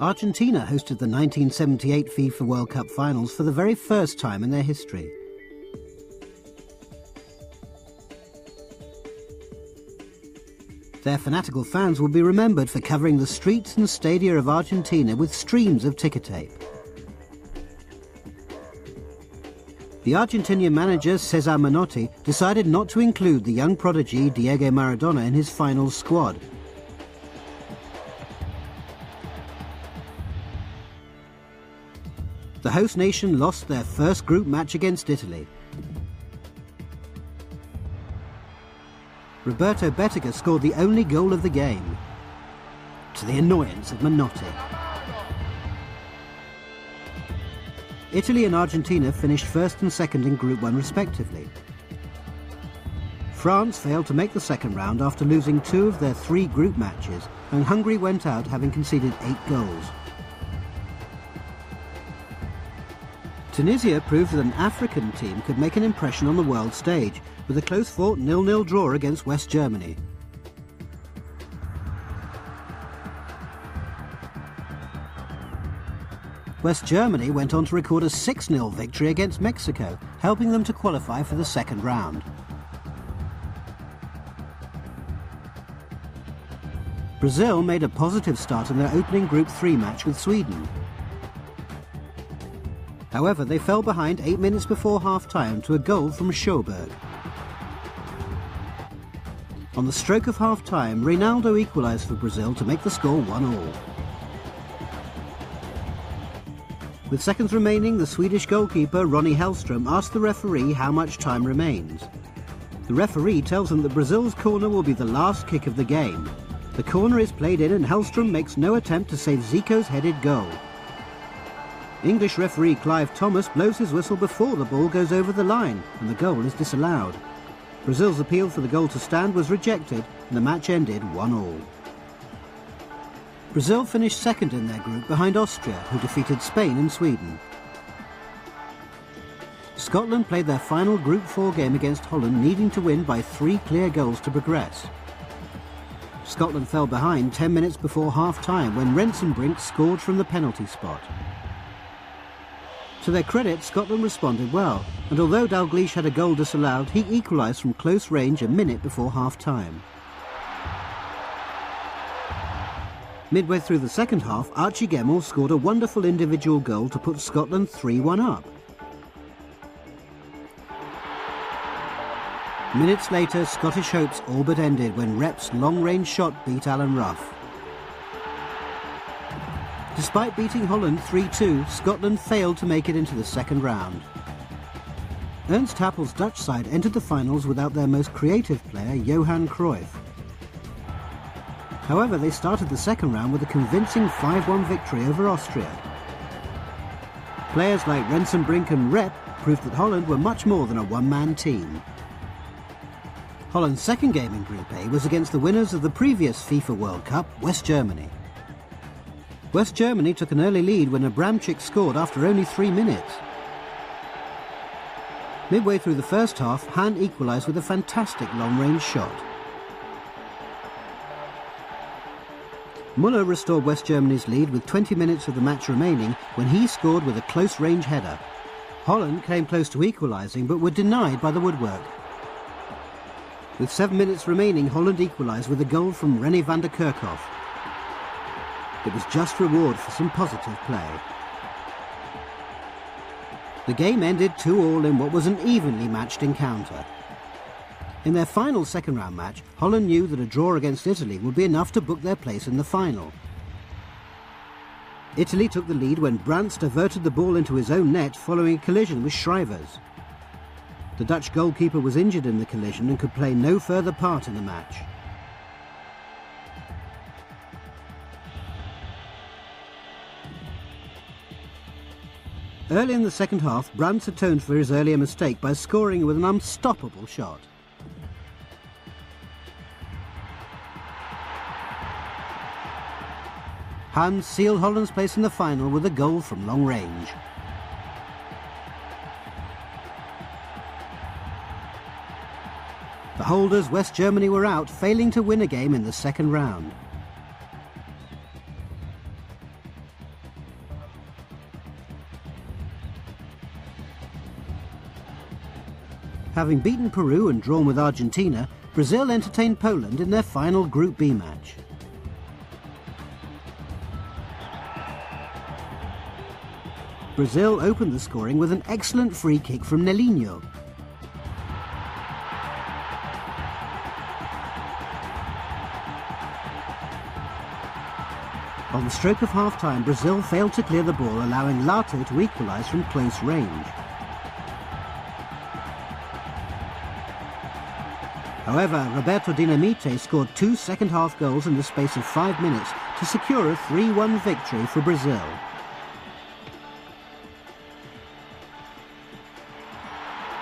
Argentina hosted the 1978 FIFA World Cup finals for the very first time in their history. Their fanatical fans will be remembered for covering the streets and stadia of Argentina with streams of ticker tape. The Argentinian manager Cesar Menotti decided not to include the young prodigy Diego Maradona in his finals squad. The host nation lost their first group match against Italy. Roberto Bettiga scored the only goal of the game, to the annoyance of Menotti. Italy and Argentina finished first and second in Group 1 respectively. France failed to make the second round after losing 2 of their 3 group matches, and Hungary went out having conceded 8 goals. Tunisia proved that an African team could make an impression on the world stage, with a close-fought 0-0 draw against West Germany. West Germany went on to record a 6-0 victory against Mexico, helping them to qualify for the second round. Brazil made a positive start in their opening Group 3 match with Sweden. However, they fell behind 8 minutes before half-time to a goal from Sjoberg. On the stroke of half-time, Reinaldo equalised for Brazil to make the score 1-1. With seconds remaining, the Swedish goalkeeper Ronnie Hellström asked the referee how much time remains. The referee tells him that Brazil's corner will be the last kick of the game. The corner is played in and Hellström makes no attempt to save Zico's headed goal. English referee Clive Thomas blows his whistle before the ball goes over the line, and the goal is disallowed. Brazil's appeal for the goal to stand was rejected, and the match ended 1-1. Brazil finished second in their group behind Austria, who defeated Spain and Sweden. Scotland played their final Group 4 game against Holland, needing to win by 3 clear goals to progress. Scotland fell behind 10 minutes before half-time when Rensenbrink scored from the penalty spot. To their credit, Scotland responded well, and although Dalglish had a goal disallowed, he equalised from close range a minute before half-time. Midway through the second half, Archie Gemmill scored a wonderful individual goal to put Scotland 3-1 up. Minutes later, Scottish hopes all but ended when Rep's long-range shot beat Alan Rough. Despite beating Holland 3-2, Scotland failed to make it into the second round. Ernst Happel's Dutch side entered the finals without their most creative player, Johan Cruyff. However, they started the second round with a convincing 5-1 victory over Austria. Players like Rensenbrink and Rep proved that Holland were much more than a one-man team. Holland's second game in Group A was against the winners of the previous FIFA World Cup, West Germany. West Germany took an early lead when Abramczyk scored after only 3 minutes. Midway through the first half, Hahn equalised with a fantastic long-range shot. Müller restored West Germany's lead with 20 minutes of the match remaining when he scored with a close-range header. Holland came close to equalising but were denied by the woodwork. With 7 minutes remaining, Holland equalised with a goal from René van der Kerkhoff. It was just reward for some positive play. The game ended 2-2 in what was an evenly matched encounter. In their final second-round match, Holland knew that a draw against Italy would be enough to book their place in the final. Italy took the lead when Brandt diverted the ball into his own net following a collision with Schrijvers. The Dutch goalkeeper was injured in the collision and could play no further part in the match. Early in the second half, Brandt atoned for his earlier mistake by scoring with an unstoppable shot. Hahn sealed Holland's place in the final with a goal from long range. The holders, West Germany, were out, failing to win a game in the second round. Having beaten Peru and drawn with Argentina, Brazil entertained Poland in their final Group B match. Brazil opened the scoring with an excellent free kick from Nelinho. On the stroke of half-time, Brazil failed to clear the ball, allowing Lato to equalise from close range. However, Roberto Dinamite scored 2 second-half goals in the space of 5 minutes to secure a 3-1 victory for Brazil.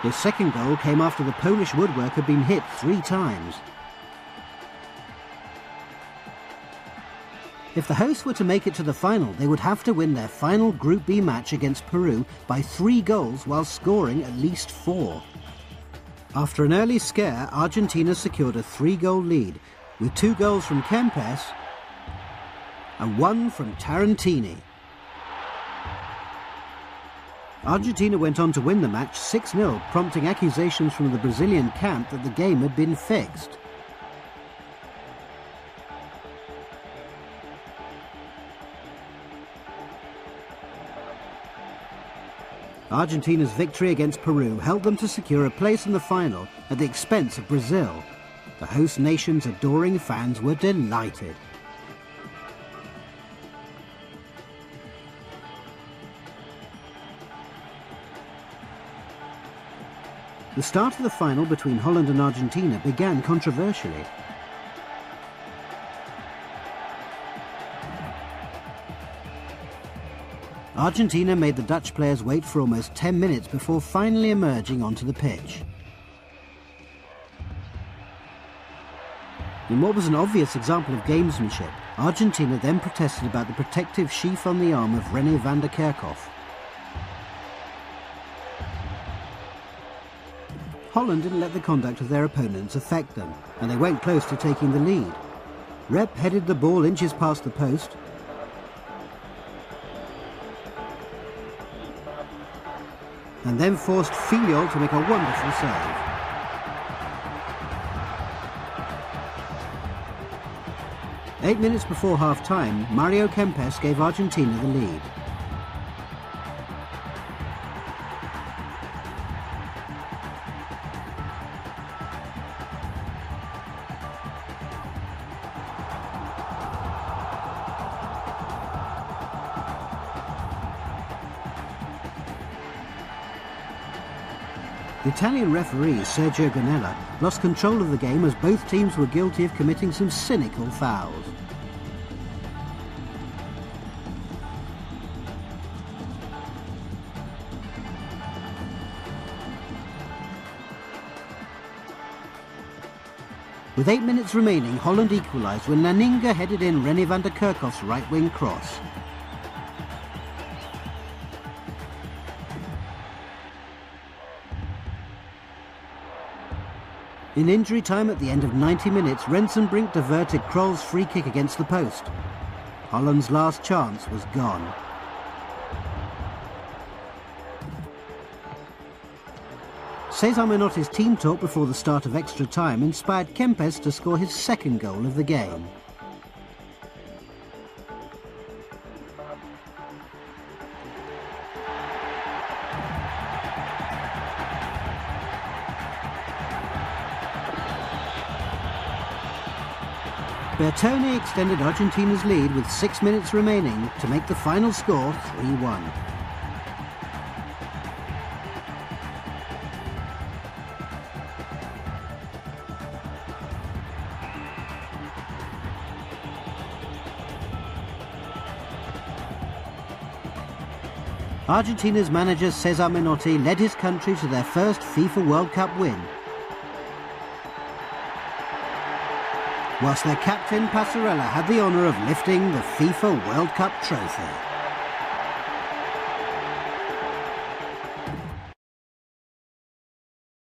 His second goal came after the Polish woodwork had been hit 3 times. If the hosts were to make it to the final, they would have to win their final Group B match against Peru by 3 goals while scoring at least 4. After an early scare, Argentina secured a 3-goal lead, with 2 goals from Kempes and 1 from Tarantini. Argentina went on to win the match 6-0, prompting accusations from the Brazilian camp that the game had been fixed. Argentina's victory against Peru helped them to secure a place in the final at the expense of Brazil. The host nation's adoring fans were delighted. The start of the final between Holland and Argentina began controversially. Argentina made the Dutch players wait for almost 10 minutes before finally emerging onto the pitch. In what was an obvious example of gamesmanship, Argentina then protested about the protective sheath on the arm of René van der Kerkhoff. Holland didn't let the conduct of their opponents affect them, and they went close to taking the lead. Rep headed the ball inches past the post, and then forced Filiol to make a wonderful save. Eight minutes before half-time, Mario Kempes gave Argentina the lead. The Italian referee, Sergio Ganella, lost control of the game as both teams were guilty of committing some cynical fouls. With 8 minutes remaining, Holland equalised when Naninga headed in René van der Kerkhoff's right-wing cross. In injury time at the end of 90 minutes, Rensenbrink diverted Krol's free kick against the post. Holland's last chance was gone. Cesar Menotti's team talk before the start of extra time inspired Kempes to score his second goal of the game. Bertone extended Argentina's lead with 6 minutes remaining to make the final score 3-1. Argentina's manager Cesar Menotti led his country to their first FIFA World Cup win, whilst their captain Passarella had the honour of lifting the FIFA World Cup trophy.